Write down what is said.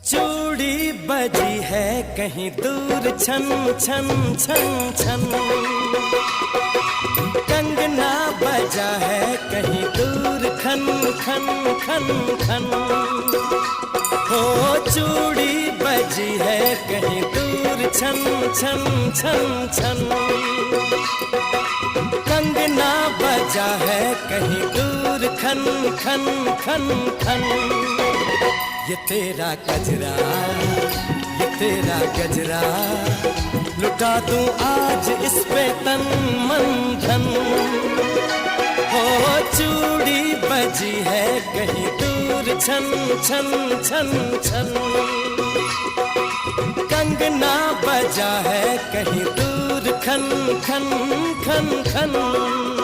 चूड़ी बजी है कहीं दूर छन छन छन छन, कंगना बजा है कहीं दूर खन खन खन खन। हो चूड़ी बजी है कहीं दूर छन छन छन छन, कंगना बजा है कहीं दूर खन खन खन खन। ये तेरा गजरा, ये तेरा गजरा, लुटा दूं आज इस पे तन मन धन। हो चूड़ी बजी है कहीं दूर छन छन छन छन, कंगना बजा है कहीं दूर खन खन खन खन।